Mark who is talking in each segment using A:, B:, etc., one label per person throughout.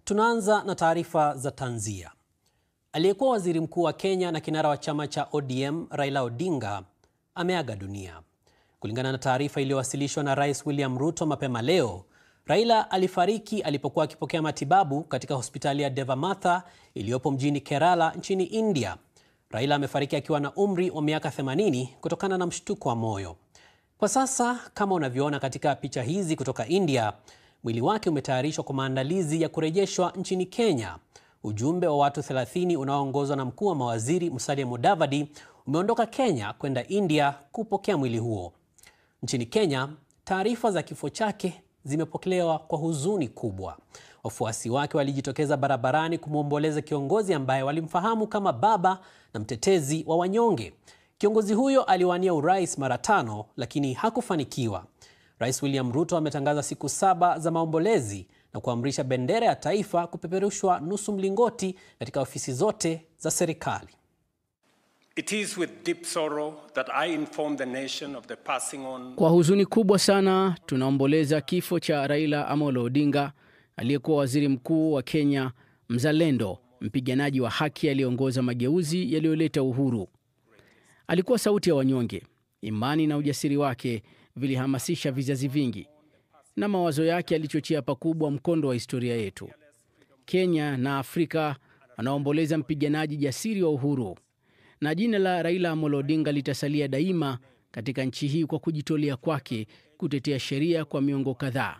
A: Tunaanza na taarifa za tanzia. Aliyekuwa waziri mkuu wa Kenya na kinara wa chama cha ODM Raila Odinga ameaga dunia. Kulingana na taarifa iliyowasilishwa na Rais William Ruto mapema leo, Raila alifariki alipokuwa akipokea matibabu katika hospitali ya Deva Mater iliyopo mjini Kerala nchini India. Raila amefariki akiwa na umri wa miaka 80 kutokana na mshtuko wa moyo. Kwa sasa, kama unavyoona katika picha hizi kutoka India, mwili wake umetayarishwa kwa maandalizi ya kurejeshwa nchini Kenya. Ujumbe wa watu 30 unaoongozwa na mkuu wa mawaziri Musalia Mudavadi umeondoka Kenya kwenda India kupokea mwili huo. Nchini Kenya, taarifa za kifo chake zimepokelewa kwa huzuni kubwa. Wafuasi wake walijitokeza barabarani kumwomboleza kiongozi ambaye walimfahamu kama baba na mtetezi wa wanyonge. Kiongozi huyo aliwania urais mara 5 lakini hakufanikiwa. Rais William Ruto ametangaza siku 7 za maombolezi na kuamrisha bendera ya taifa kupeperushwa nusu mlingoti katika ofisi zote za serikali.
B: It is with deep sorrow that I inform the nation of the passing on.
C: Kwa huzuni kubwa sana tunaomboleza kifo cha Raila Amolo Odinga, aliyekuwa waziri mkuu wa Kenya, mzalendo, mpiganaji wa haki aliongoza mageuzi yaliyoleta uhuru. Alikuwa sauti ya wanyonge. Imani na ujasiri wake vilihamasisha vizazi vingi, na mawazo yake yalichochea pakubwa mkondo wa historia yetu. Kenya na Afrika wanaomboleza mpiganaji jasiri wa uhuru, na jina la Raila Amolo Odinga litasalia daima katika nchi hii kwa kujitolea kwake kutetea sheria kwa miongo kadhaa.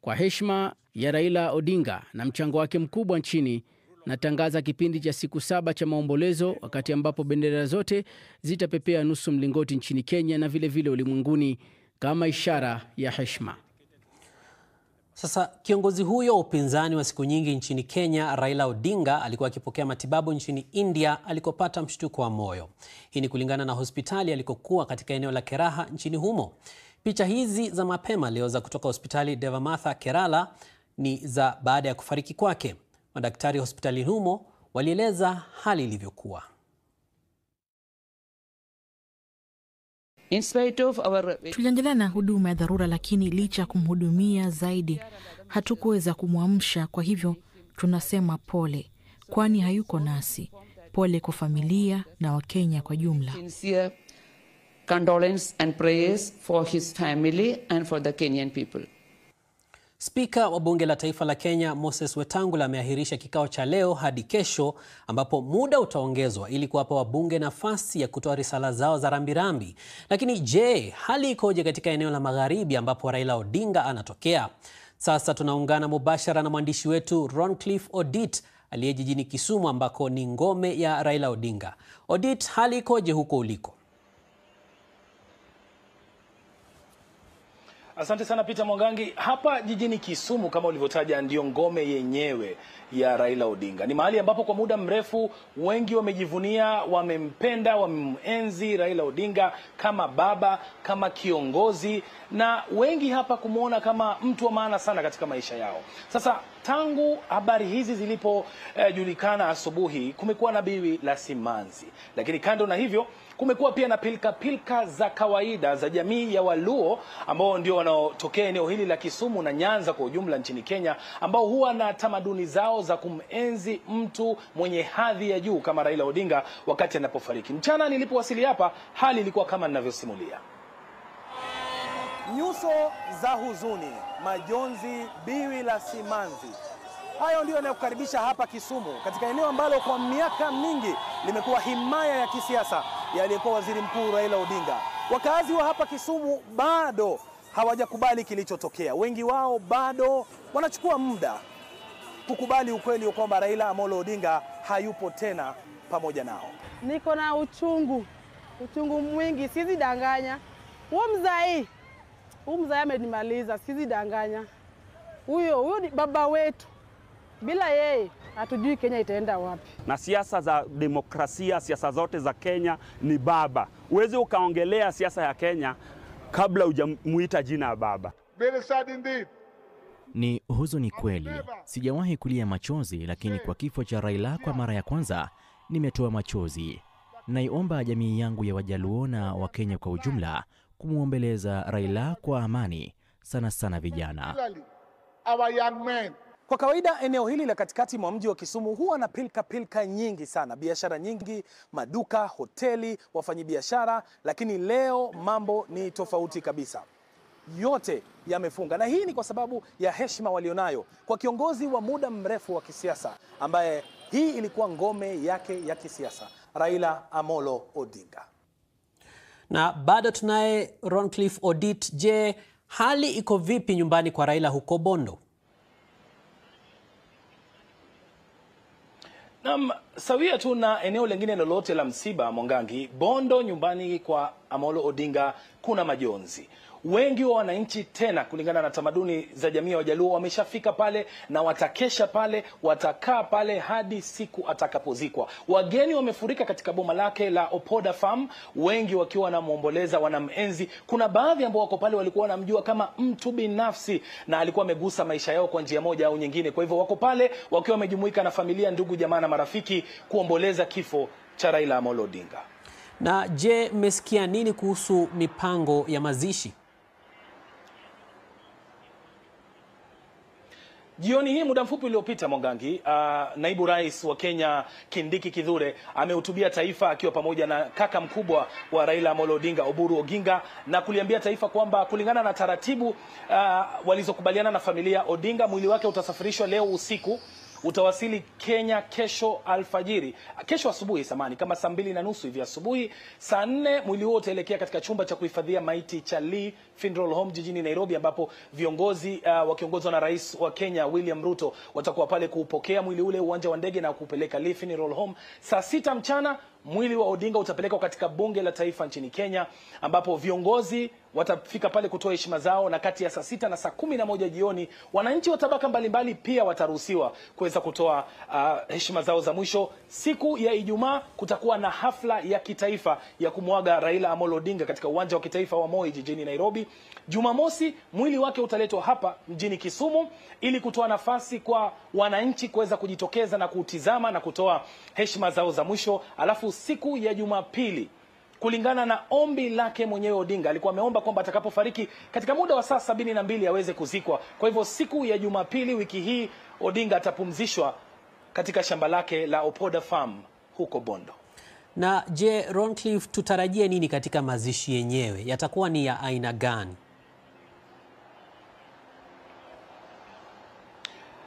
C: Kwa heshima ya Raila Odinga na mchango wake mkubwa nchini, natangaza kipindi cha siku 7 cha maombolezo, wakati ambapo bendera zote zitapepea nusu mlingoti nchini Kenya na vile vile ulimwenguni kama ishara ya heshima.
A: Sasa, kiongozi huyo wa upinzani wa siku nyingi nchini Kenya, Raila Odinga, alikuwa akipokea matibabu nchini India alikopata mshtuko wa moyo. Hii ni kulingana na hospitali alikokuwa katika eneo la Keraha nchini humo. Picha hizi za mapema leo za kutoka hospitali Deva Mater Kerala ni za baada ya kufariki kwake. Madaktari hospitali humo walieleza hali ilivyokuwa.
D: Tuliendelea na huduma ya dharura, lakini licha ya kumhudumia zaidi hatukuweza kumwamsha. Kwa hivyo tunasema pole, kwani hayuko nasi. Pole kwa familia na Wakenya kwa jumla.
E: Condolence and prayers for his family and for the Kenyan people.
A: Spika wa bunge la taifa la Kenya Moses Wetangula ameahirisha kikao cha leo hadi kesho, ambapo muda utaongezwa ili kuwapa wabunge nafasi ya kutoa risala zao za rambirambi. Lakini je, hali ikoje katika eneo la magharibi ambapo Raila Odinga anatokea? Sasa tunaungana mubashara na mwandishi wetu Roncliffe Odit aliye jijini Kisumu ambako ni ngome ya Raila Odinga. Odit, hali ikoje huko uliko?
F: Asante sana Peter Mwangangi. Hapa jijini Kisumu, kama ulivyotaja, ndio ngome yenyewe ya Raila Odinga. Ni mahali ambapo kwa muda mrefu wengi wamejivunia, wamempenda, wamemenzi Raila Odinga kama baba, kama kiongozi, na wengi hapa kumuona kama mtu wa maana sana katika maisha yao. Sasa tangu habari hizi zilipojulikana asubuhi, kumekuwa na biwi la simanzi. Lakini kando na hivyo, kumekuwa pia na pilka za kawaida za jamii ya Waluo ambao ndio wanaotokea eneo hili la Kisumu na Nyanza kwa ujumla nchini Kenya, ambao huwa na tamaduni zao za kumenzi mtu mwenye hadhi ya juu kama Raila Odinga wakati anapofariki. Mchana nilipowasili hapa, hali ilikuwa kama ninavyosimulia. Nyuso za huzuni, majonzi, biwi la simanzi. Hayo ndio yanayokaribisha hapa Kisumu, katika eneo ambalo kwa miaka mingi limekuwa himaya ya kisiasa ya aliyekuwa waziri mkuu Raila Odinga. Wakazi wa hapa Kisumu bado hawajakubali kilichotokea. Wengi wao bado wanachukua muda kukubali ukweli kwamba Raila Amolo Odinga hayupo tena pamoja nao.
G: Niko na uchungu mwingi, sizi danganya. Huyu mzai amenimaliza, sizi danganya. Huyo ni baba wetu. Bila yeye hatujui Kenya itaenda wapi.
H: Na siasa za demokrasia, siasa zote za Kenya ni baba. Uweze ukaongelea siasa ya Kenya kabla hujamuita jina ya baba.
I: Very sad indeed.
J: Ni huzuni kweli. Sijawahi kulia machozi, lakini kwa kifo cha Raila kwa mara ya kwanza nimetoa machozi. Naiomba jamii yangu ya Wajaluo na Wakenya kwa ujumla kumuombeleza Raila kwa amani, sana sana vijana.
I: Our young men.
F: Kwa kawaida eneo hili la katikati mwa mji wa Kisumu huwa na pilka nyingi sana, biashara nyingi, maduka, hoteli, wafanyabiashara, lakini leo mambo ni tofauti kabisa. Yote yamefunga, na hii ni kwa sababu ya heshima walionayo kwa kiongozi wa muda mrefu wa kisiasa ambaye hii ilikuwa ngome yake ya kisiasa, Raila Amolo Odinga.
A: Na bado tunaye Roncliffe Odit. Je, hali iko vipi nyumbani kwa Raila huko Bondo?
F: Sawia tu na eneo lingine lolote la msiba, Mwangangi, Bondo nyumbani kwa Amolo Odinga kuna majonzi. Wengi wa wananchi, tena kulingana na tamaduni za jamii ya Wajaluo, wameshafika pale na watakesha pale, watakaa pale hadi siku atakapozikwa. Wageni wamefurika katika boma lake la Opoda Farm, wengi wakiwa wanamuomboleza, wanamenzi. Kuna baadhi ambao wako pale walikuwa wanamjua kama mtu binafsi na alikuwa amegusa maisha yao kwa njia moja au nyingine. Kwa hivyo wako pale wakiwa wamejumuika na familia, ndugu, jamaa na marafiki kuomboleza kifo cha Raila Amolo Odinga.
A: Na je, mmesikia nini kuhusu mipango ya mazishi?
F: Jioni hii muda mfupi uliopita, Mwangangi, naibu rais wa Kenya Kindiki Kithure amehutubia taifa akiwa pamoja na kaka mkubwa wa Raila Amolo Odinga, Oburu Oginga, na kuliambia taifa kwamba kulingana na taratibu walizokubaliana na familia Odinga, mwili wake utasafirishwa leo usiku, utawasili Kenya kesho asubuhi kama saa 2:30 hivi asubuhi. Saa 4 mwili huo utaelekea katika chumba cha kuhifadhia maiti cha Lee Funeral Home jijini Nairobi, ambapo viongozi wakiongozwa na rais wa Kenya William Ruto watakuwa pale kuupokea mwili ule uwanja wa ndege na kupeleka Lee Funeral Home. Saa 6 mchana mwili wa Odinga utapelekwa katika bunge la taifa nchini Kenya, ambapo viongozi watafika pale kutoa heshima zao, na kati ya saa 6 na saa 11 jioni wananchi wa tabaka mbalimbali pia wataruhusiwa kuweza kutoa heshima zao za mwisho. Siku ya Ijumaa kutakuwa na hafla ya kitaifa ya kumwaga Raila Amolo Odinga katika uwanja wa kitaifa wa Moi jijini Nairobi. Jumamosi mwili wake utaletwa hapa mjini Kisumu ili kutoa nafasi kwa wananchi kuweza kujitokeza na kutizama na kutoa heshima zao za mwisho. Alafu siku ya Jumapili, kulingana na ombi lake mwenyewe, Odinga alikuwa ameomba kwamba atakapofariki katika muda wa saa 72 aweze kuzikwa. Kwa hivyo siku ya Jumapili wiki hii Odinga atapumzishwa katika shamba lake la Opoda Farm huko Bondo.
A: Na je, Roncliffe, tutarajie nini katika mazishi yenyewe? Yatakuwa ni ya aina gani?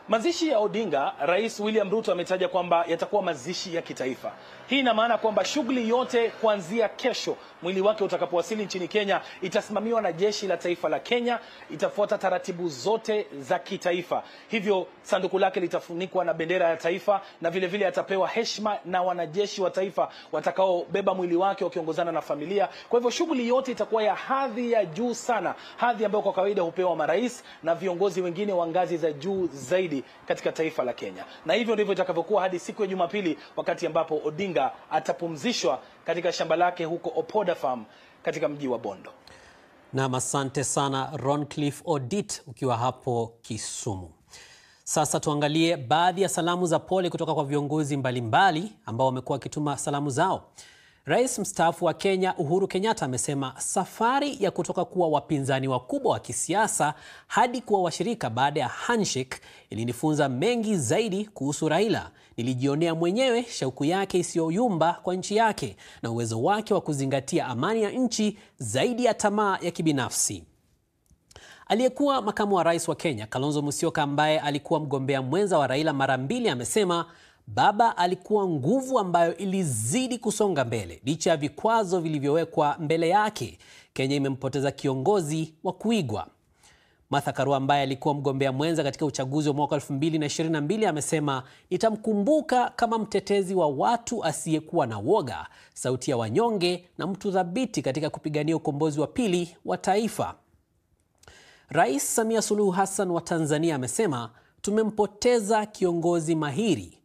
F: Mazishi ya Odinga, Rais William Ruto ametaja kwamba yatakuwa mazishi ya kitaifa. Hii ina maana kwamba shughuli yote kuanzia kesho mwili wake utakapowasili nchini Kenya itasimamiwa na jeshi la taifa la Kenya, itafuata taratibu zote za kitaifa. Hivyo sanduku lake litafunikwa na bendera ya taifa, na vile vile atapewa heshima na wanajeshi wa taifa watakaobeba mwili wake wakiongozana na familia. Kwa hivyo shughuli yote itakuwa ya hadhi ya juu sana, hadhi ambayo kwa kawaida hupewa marais na viongozi wengine wa ngazi za juu zaidi katika taifa la Kenya. Na hivyo ndivyo itakavyokuwa hadi siku ya Jumapili, wakati ambapo Odinga atapumzishwa katika shamba lake huko Opoda Farm katika mji wa Bondo.
A: Na asante sana Roncliffe Odit ukiwa hapo Kisumu. Sasa tuangalie baadhi ya salamu za pole kutoka kwa viongozi mbalimbali ambao wamekuwa wakituma salamu zao. Rais mstaafu wa Kenya Uhuru Kenyatta amesema safari ya kutoka kuwa wapinzani wakubwa wa kisiasa hadi kuwa washirika baada ya handshake ilinifunza mengi zaidi kuhusu Raila. Nilijionea mwenyewe shauku yake isiyoyumba kwa nchi yake na uwezo wake wa kuzingatia amani ya nchi zaidi ya tamaa ya kibinafsi. Aliyekuwa makamu wa rais wa Kenya Kalonzo Musyoka, ambaye alikuwa mgombea mwenza wa Raila mara 2, amesema baba alikuwa nguvu ambayo ilizidi kusonga mbele licha ya vikwazo vilivyowekwa mbele yake. Kenya imempoteza kiongozi wa kuigwa. Martha Karua, ambaye alikuwa mgombea mwenza katika uchaguzi wa mwaka 2022, amesema nitamkumbuka kama mtetezi wa watu asiyekuwa na woga, sauti ya wanyonge na mtu thabiti katika kupigania ukombozi wa pili wa taifa. Rais Samia Suluhu Hassan wa Tanzania amesema tumempoteza kiongozi mahiri,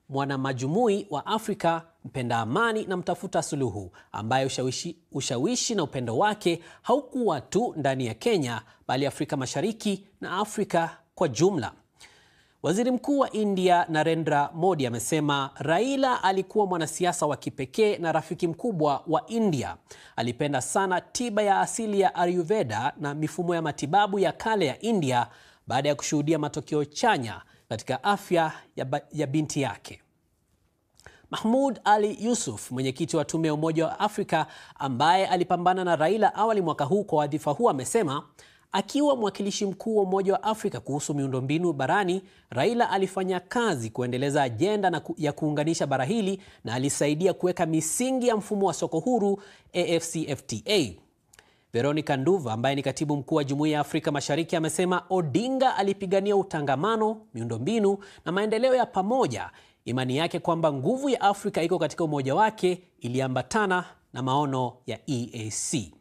A: mwanamajumui wa Afrika, mpenda amani na mtafuta suluhu, ambaye ushawishi na upendo wake haukuwa tu ndani ya Kenya bali Afrika Mashariki na Afrika kwa jumla. Waziri Mkuu wa India Narendra Modi amesema Raila alikuwa mwanasiasa wa kipekee na rafiki mkubwa wa India. Alipenda sana tiba ya asili ya Ayurveda na mifumo ya matibabu ya kale ya India. baada ya kushuhudia matokeo chanya katika afya ya binti yake. Mahmoud Ali Yusuf, mwenyekiti wa tume ya Umoja wa Afrika ambaye alipambana na Raila awali mwaka huu kwa wadhifa huu, amesema akiwa mwakilishi mkuu wa Umoja wa Afrika kuhusu miundombinu barani, Raila alifanya kazi kuendeleza ajenda ya kuunganisha bara hili na alisaidia kuweka misingi ya mfumo wa soko huru AfCFTA. Veronica Nduva ambaye ni katibu mkuu wa Jumuiya ya Afrika Mashariki amesema Odinga alipigania utangamano, miundombinu na maendeleo ya pamoja. Imani yake kwamba nguvu ya Afrika iko katika umoja wake iliambatana na maono ya EAC.